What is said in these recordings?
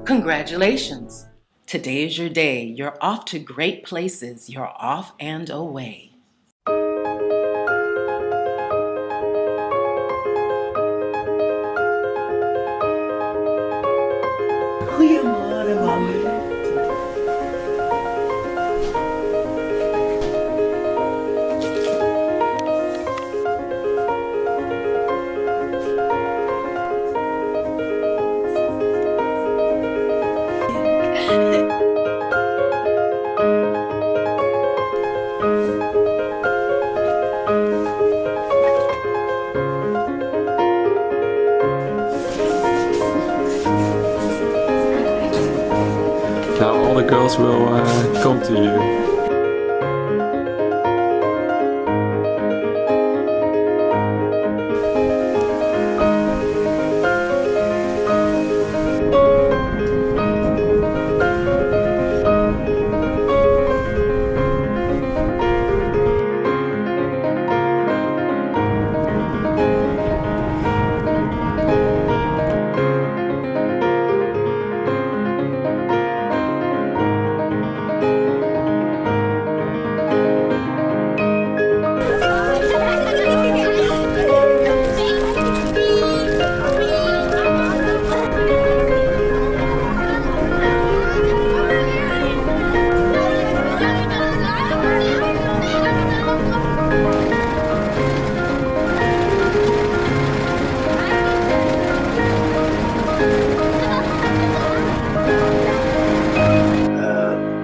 Congratulations! Today is your day. You're off to great places. You're off and away. Goeiemôre, mami. Now all the girls will come to you.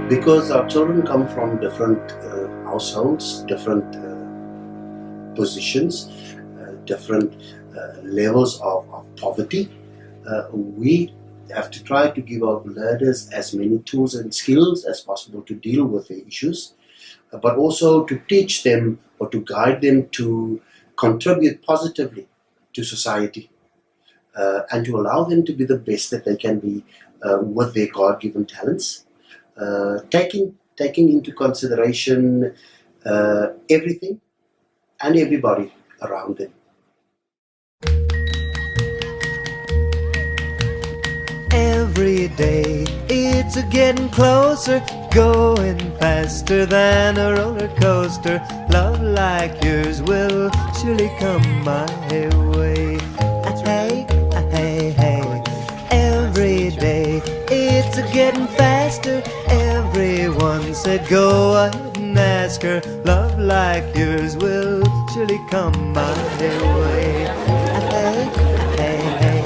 Because our children come from different households, different positions, different levels of poverty, we have to try to give our learners as many tools and skills as possible to deal with the issues, but also to teach them or to guide them to contribute positively to society, and to allow them to be the best that they can be with their God-given talents. Taking into consideration everything and everybody around them. Every day it's getting closer, going faster than a roller coaster. Love like yours will surely come my way. Hey, hey, hey. Every day it's getting faster. Everyone said go ahead and ask her. Love like yours will surely come my way. Hey, hey, hey.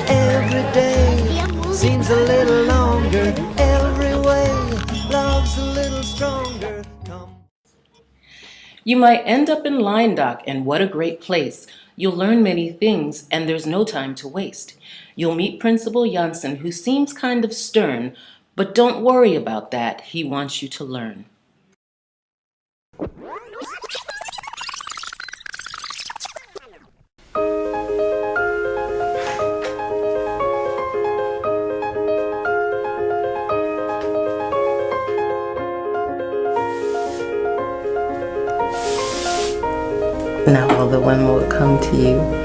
Every day seems a little longer. Every way love's a little stronger. Come. You might end up in Lynedoch, and what a great place. You'll learn many things, and there's no time to waste. You'll meet Principal Janssen, who seems kind of stern, but don't worry about that. He wants you to learn. Now all the women will come to you.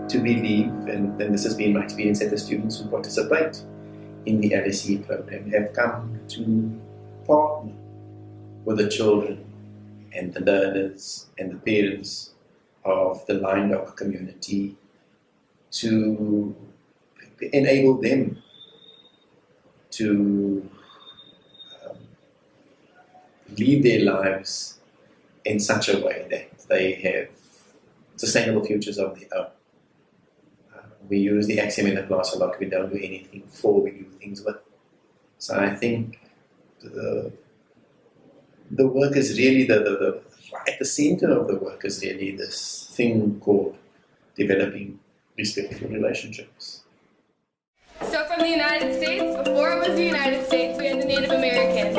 to believe, and this has been my experience, that the students who participate in the LSCE program have come to partner with the children and the learners and the parents of the Lynedoch community to enable them to lead their lives in such a way that they have sustainable futures of their own. We use the axiom in the class a lot: we don't do anything for, we do things with. So I think the work is really at the center of the work is really this thing called developing respectful relationships. So from the United States, before it was the United States, we had the Native Americans.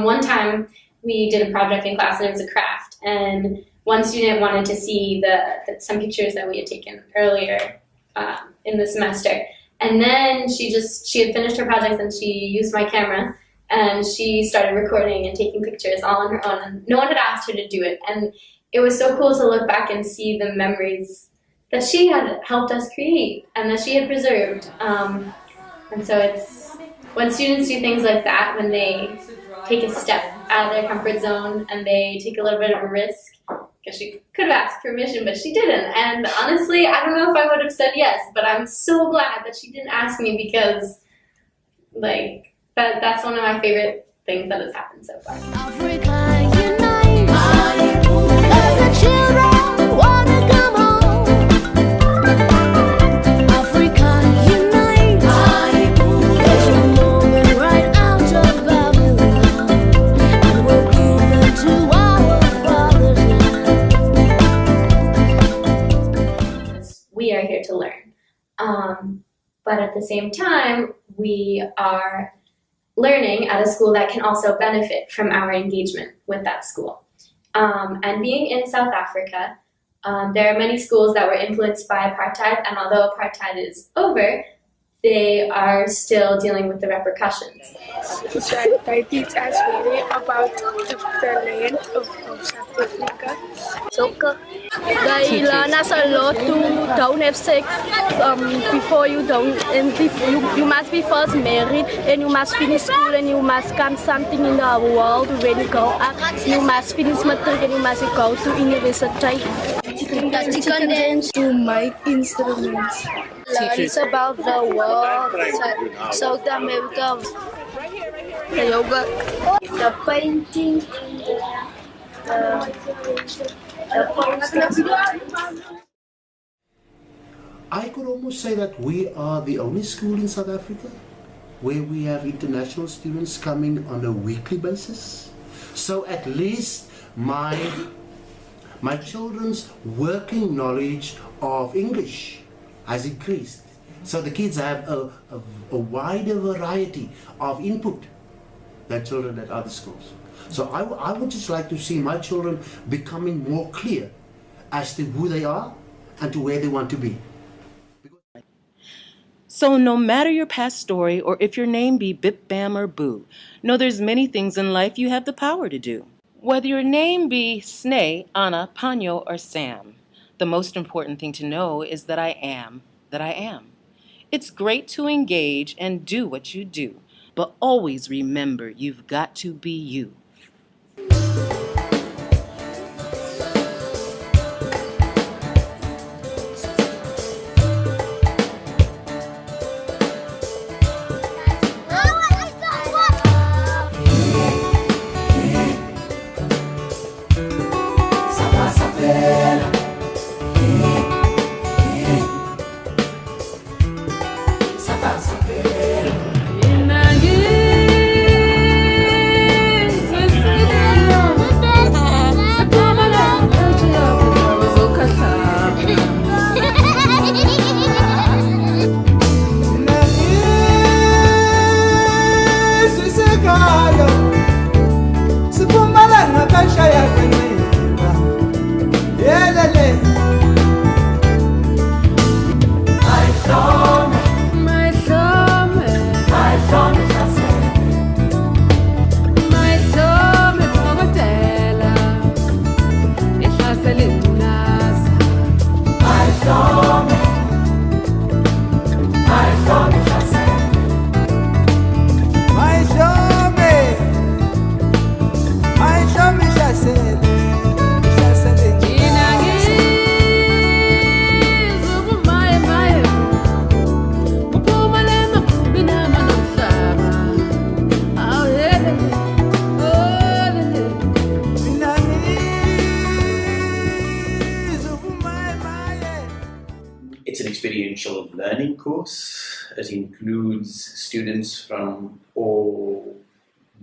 One time we did a project in class and it was a craft, and one student wanted to see some pictures that we had taken earlier in the semester, and then she had finished her project and she used my camera and she started recording and taking pictures all on her own, and no one had asked her to do it, and it was so cool to look back and see the memories that she had helped us create and that she had preserved. And so it's when students do things like that, when they take a step out of their comfort zone and they take a little bit of a risk, because she could have asked permission, but she didn't. And honestly, I don't know if I would have said yes, but I'm so glad that she didn't ask me, because like that's one of my favorite things that has happened so far. Africa unite, cause the children wanna come home. Africa unite, cause we're moving right out of Babylon, and we're grooving to our father's land. We are here to learn, but at the same time, we are learning at a school that can also benefit from our engagement with that school. And being in South Africa, there are many schools that were influenced by apartheid, and although apartheid is over, they are still dealing with the repercussions. They teach us really about the land of South Africa. Soccer. They learn us a lot to don't have sex before you don't, and you must be first married, and you must finish school, and you must come something in the world when you grow up. You must finish matric and you must go to university. Teaching them to make instruments. Learns about the world, South America, the yoga, The painting, the posters. I could almost say that we are the only school in South Africa where we have international students coming on a weekly basis. So at least my children's working knowledge of English has increased. So the kids have a wider variety of input than children at other schools. So I would just like to see my children becoming more clear as to who they are and to where they want to be. So no matter your past story, or if your name be Bip Bam or Boo, know there's many things in life you have the power to do. Whether your name be Snell, Anna, Panyo, or Sam, the most important thing to know is that I am that I am. It's great to engage and do what you do, but always remember you've got to be you. It's an experiential learning course. It includes students from all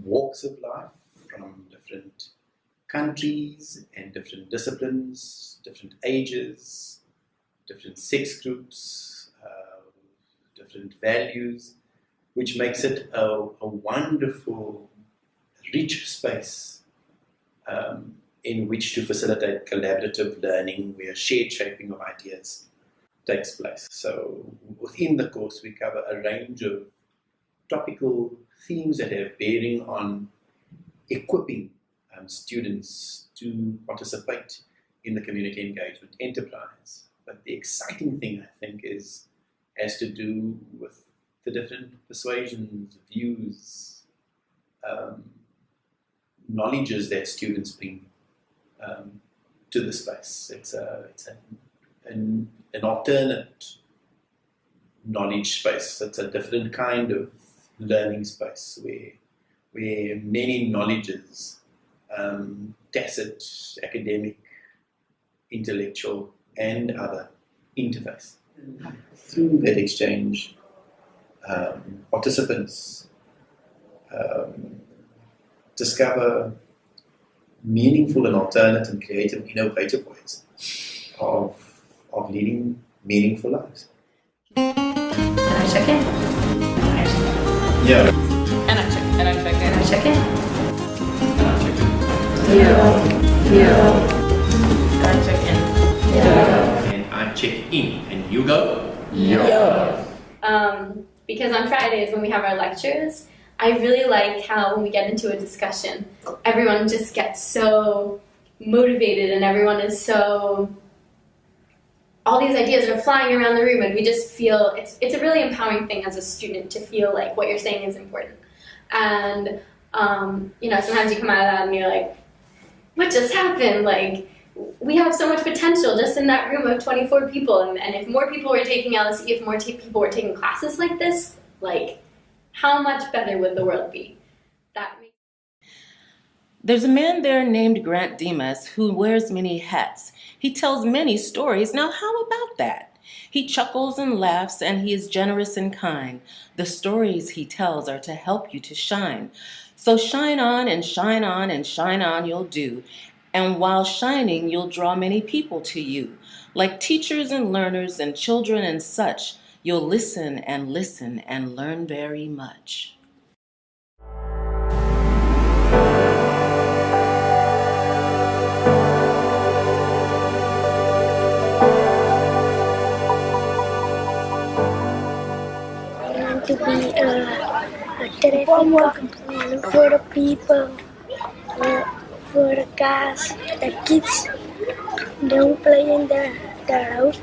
walks of life, from different countries and different disciplines, different ages, different sex groups, different values, which makes it a wonderful, rich space in which to facilitate collaborative learning where shared shaping of ideas takes place. So within the course we cover a range of topical themes that have bearing on equipping students to participate in the community engagement enterprise. But the exciting thing, I think, has to do with the different persuasions, views, knowledges that students bring to the space. It's an alternate knowledge space. It's a different kind of learning space where many knowledges, tacit, academic, intellectual, and other interface. Through that exchange, participants discover meaningful and alternate and creative, innovative ways of leading meaningful lives. Can I check in? Yeah. Can I check in? Can I check in? Can I check in? And I check in, and you go? Because on Fridays when we have our lectures, I really like how when we get into a discussion, everyone just gets so motivated and everyone is so, all these ideas are flying around the room and we just feel, it's a really empowering thing as a student to feel like what you're saying is important. And, sometimes you come out of that and you're like, what just happened? Like, we have so much potential just in that room of 24 people. And if more people were taking LSCE, if more people were taking classes like this, like, how much better would the world be? There's a man there named Grant Demas who wears many hats. He tells many stories. Now, how about that? He chuckles and laughs, and he is generous and kind. The stories he tells are to help you to shine. So shine on and shine on and shine on you'll do. And while shining, you'll draw many people to you. Like teachers and learners and children and such, you'll listen and learn very much. To be a terrific companion for the people, for the cars, the kids don't play in the road.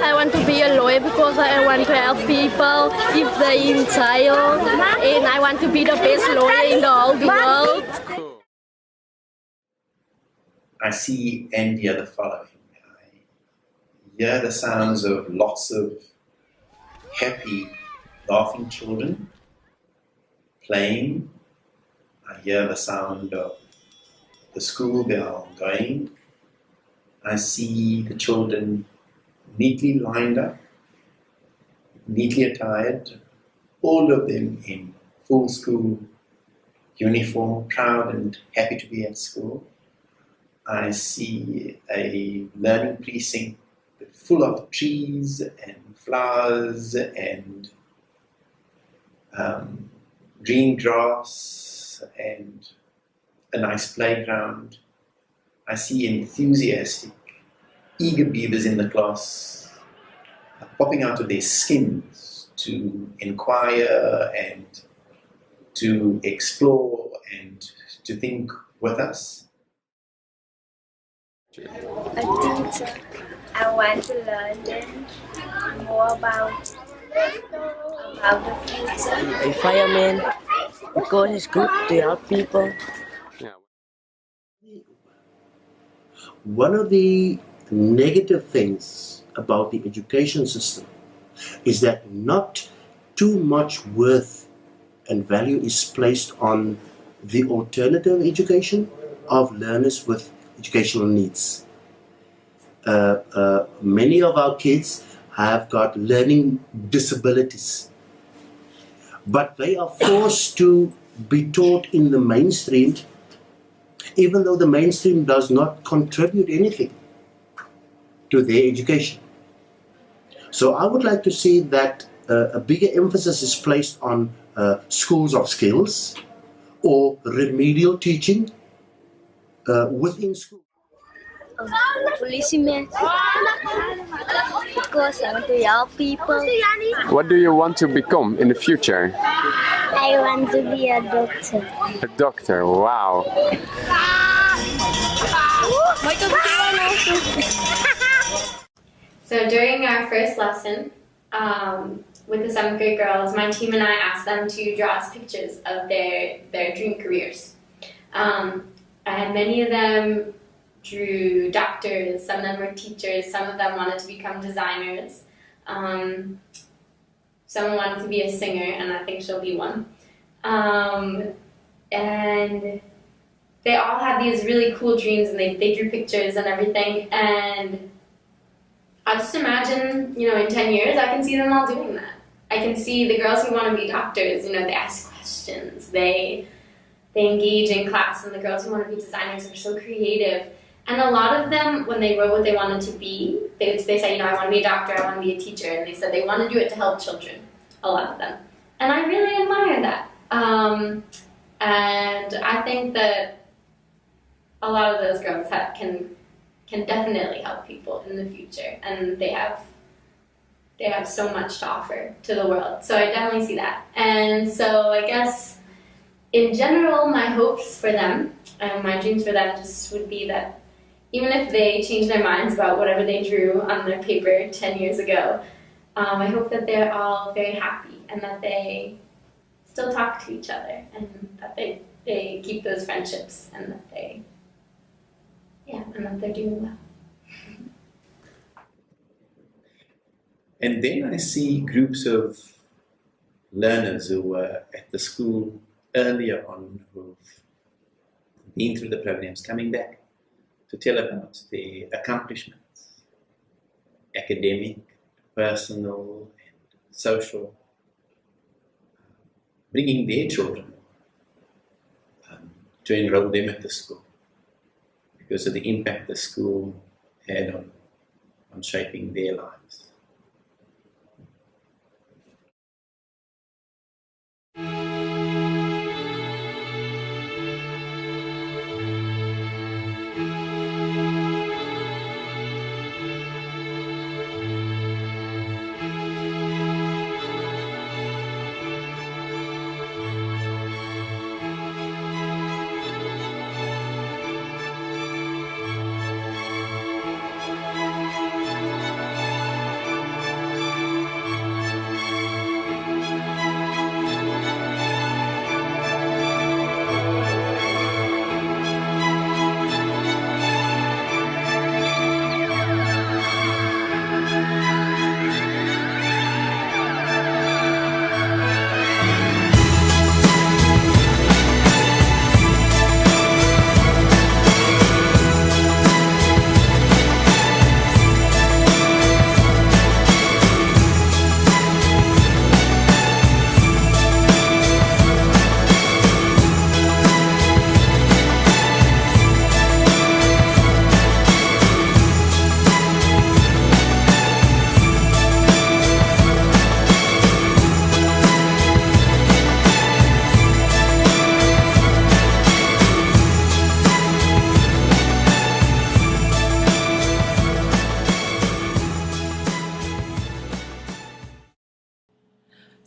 I want to be a lawyer because I want to help people if they're in jail, and I want to be the best lawyer in the whole world. Cool. I see and hear the following. I hear the sounds of lots of happy, laughing children playing. I hear the sound of the school bell going. I see the children neatly lined up, neatly attired, all of them in full school uniform, proud and happy to be at school. I see a learning precinct full of trees and flowers and green grass and a nice playground. I see enthusiastic eager beavers in the class, popping out of their skins to inquire and to explore and to think with us. A teacher. I want to learn them more about the future. A fireman, because it's good to help people. One of the negative things about the education system is that not too much worth and value is placed on the alternative education of learners with educational needs. Many of our kids have got learning disabilities, but they are forced to be taught in the mainstream, even though the mainstream does not contribute anything to their education. So I would like to see that a bigger emphasis is placed on schools of skills or remedial teaching within school. Policeman. Because I want to help people. What do you want to become in the future? I want to be a doctor. A doctor, wow. So during our first lesson with the 7th grade girls, my team and I asked them to draw us pictures of their dream careers. And many of them drew doctors, some of them were teachers, some of them wanted to become designers. Someone wanted to be a singer, and I think she'll be one. And they all had these really cool dreams, and they drew pictures and everything. And I just imagine, in 10 years, I can see them all doing that. I can see the girls who want to be doctors, they ask questions, they engage in class, and the girls who want to be designers are so creative. And a lot of them, when they wrote what they wanted to be, they say, I want to be a doctor, I want to be a teacher, and they said they want to do it to help children, a lot of them. And I really admire that. And I think that a lot of those girls can definitely help people in the future, and they have so much to offer to the world. So I definitely see that. And so I guess in general, my hopes for them and my dreams for them just would be that even if they change their minds about whatever they drew on their paper 10 years ago, I hope that they're all very happy and that they still talk to each other and that they keep those friendships and that they're doing well. And then I see groups of learners who were at the school earlier on, who've been through the programs, coming back to tell about their accomplishments, academic, personal, and social, bringing their children to enroll them at the school because of the impact the school had on shaping their lives.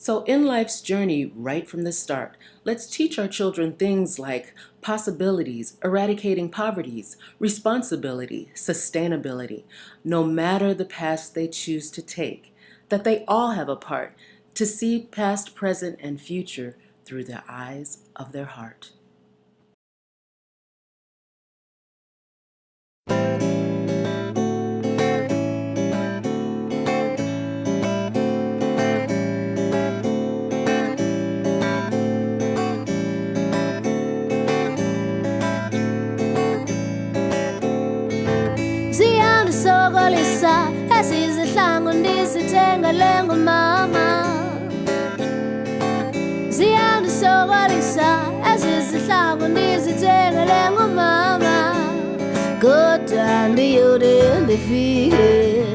So, in life's journey, right from the start, let's teach our children things like possibilities, eradicating poverties, responsibility, sustainability, no matter the path they choose to take, that they all have a part to see past, present, and future through the eyes of their heart. Ziyandisokolisa esizihlangu ndisithenga lengomama. Ziyandisokolisa esizihlangu ndisithenga lengomama. Kodwa ndiyode ndifike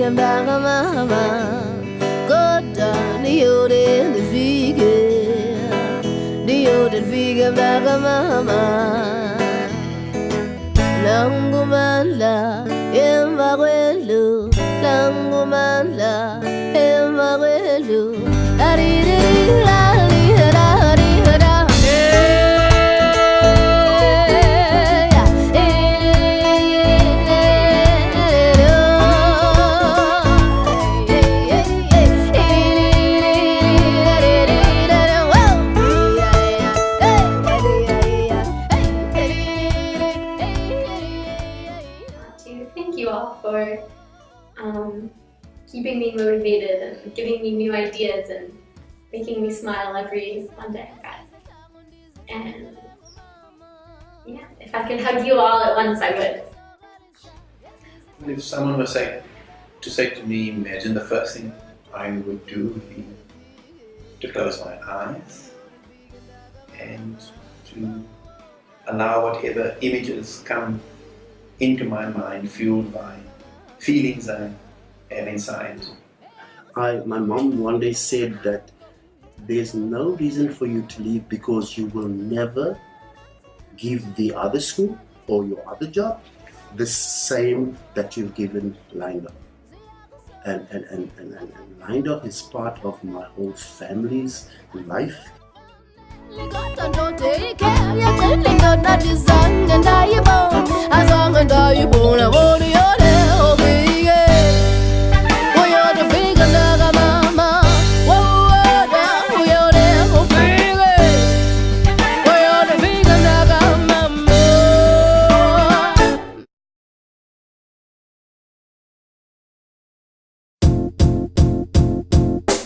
mntakamama. Kodwa ndiyode ndifike mntakamama. Langumandla emva kwendlu, langumandla emva kwendlu. Thank you all for keeping me motivated and giving me new ideas and making me smile every Monday. And yeah, if I could hug you all at once, I would. If someone was to say to me, imagine the first thing I would do would be to close my eyes and to allow whatever images come into my mind, fueled by feelings I have inside. My mom one day said that there's no reason for you to leave because you will never give the other school or your other job the same that you've given Lynedoch. And Lynedoch is part of my whole family's life.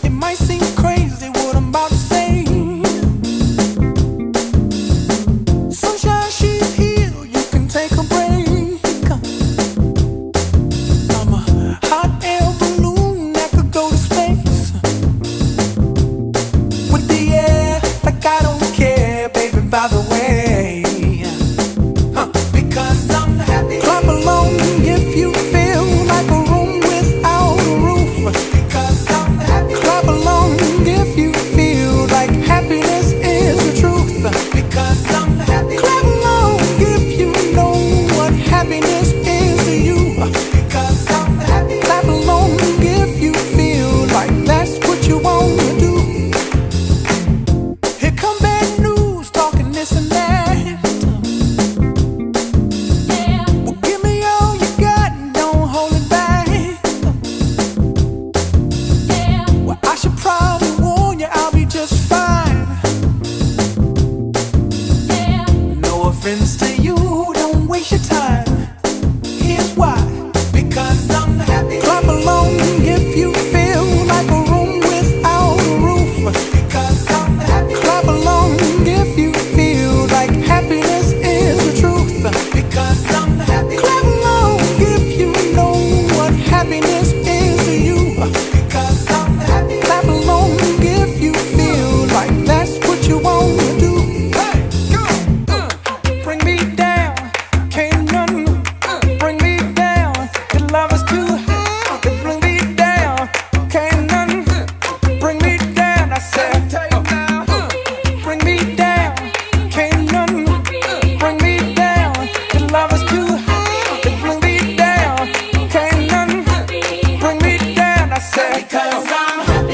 It might seem crazy what I'm about to say. Sunshine, she's here, you can take a break. I'm a hot air balloon that could go to space. With the air, like I don't care, baby, by the way. Because I'm happy. Clap along if you feel like a room without a roof. Because I'm happy. Clap along if you feel like happiness is the truth. Because I'm happy. Clap along if you know what happiness is to you. Because I'm happy. Clap along if you feel like that's what you want to do. Here come bad news, talking this and that. Well, give me all you got and don't hold it back. Well, I should probably warn you, I'll be just fine. No offense to you, don't waste your time. Here's why. Because I'm happy. Clap along if you feel like a room without a roof. Because I'm happy. Clap along if you feel like happiness is the truth. Because I'm happy. Clap along if you know what happiness is to you. Because I'm happy. Clap along if you feel like that's what you want to do. Hey, go. Bring me down, can't none bring me down. Your love is too high to bring me down. Can't none bring me down. I said, bring me down, can't none bring me down. Your love is too high to bring me down. Can't none bring me down. I said, because I'm happy.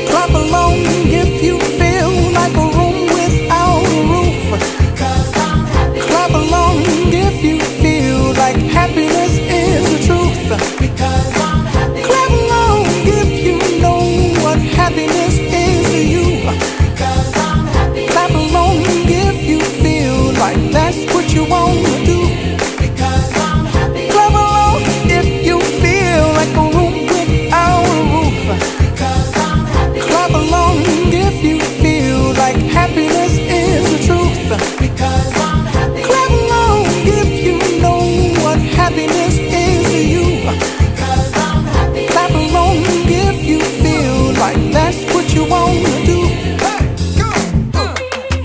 Clap along if you feel like that's what you want to do.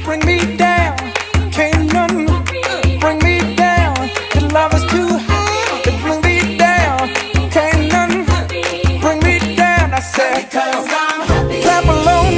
Bring me down, can't none bring me down. The love is too high to bring me down. Can't none bring me down. I said, clap along